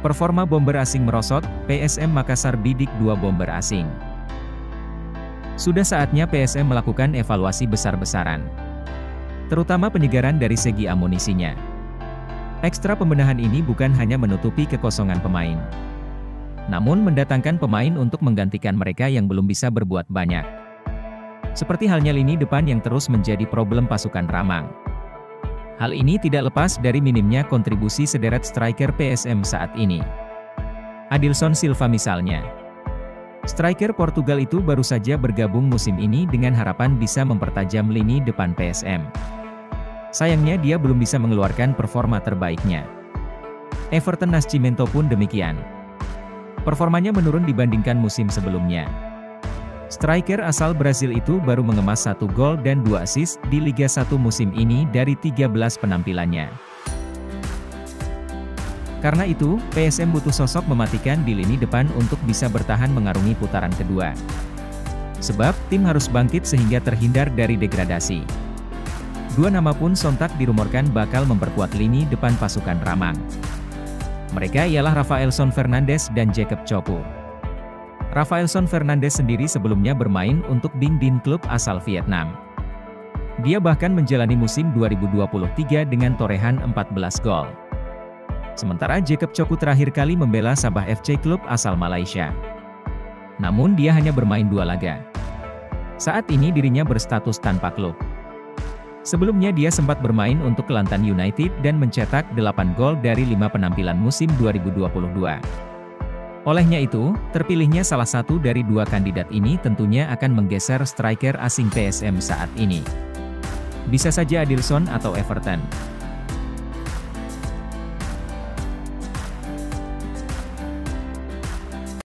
Performa bomber asing merosot, PSM Makassar bidik 2 bomber asing. Sudah saatnya PSM melakukan evaluasi besar-besaran, terutama penyegaran dari segi amunisinya. Ekstra pembenahan ini bukan hanya menutupi kekosongan pemain, namun mendatangkan pemain untuk menggantikan mereka yang belum bisa berbuat banyak. Seperti halnya lini depan yang terus menjadi problem pasukan Ramang. Hal ini tidak lepas dari minimnya kontribusi sederet striker PSM saat ini. Adilson Silva misalnya. Striker Portugal itu baru saja bergabung musim ini dengan harapan bisa mempertajam lini depan PSM. Sayangnya dia belum bisa mengeluarkan performa terbaiknya. Everton Nascimento pun demikian. Performanya menurun dibandingkan musim sebelumnya. Striker asal Brasil itu baru mengemas 1 gol dan 2 assist di Liga 1 musim ini dari 13 penampilannya. Karena itu, PSM butuh sosok mematikan di lini depan untuk bisa bertahan mengarungi putaran kedua. Sebab, tim harus bangkit sehingga terhindar dari degradasi. 2 nama pun sontak dirumorkan bakal memperkuat lini depan pasukan Ramang. Mereka ialah Rafaelson Fernandes dan Jacob Choco. Rafaelson Fernandes sendiri sebelumnya bermain untuk Binh Dinh klub asal Vietnam. Dia bahkan menjalani musim 2023 dengan torehan 14 gol. Sementara Jacob Choco terakhir kali membela Sabah FC klub asal Malaysia. Namun dia hanya bermain 2 laga. Saat ini dirinya berstatus tanpa klub. Sebelumnya dia sempat bermain untuk Kelantan United dan mencetak 8 gol dari 5 penampilan musim 2022. Olehnya itu, terpilihnya salah satu dari 2 kandidat ini tentunya akan menggeser striker asing PSM saat ini. Bisa saja Adilson atau Everton.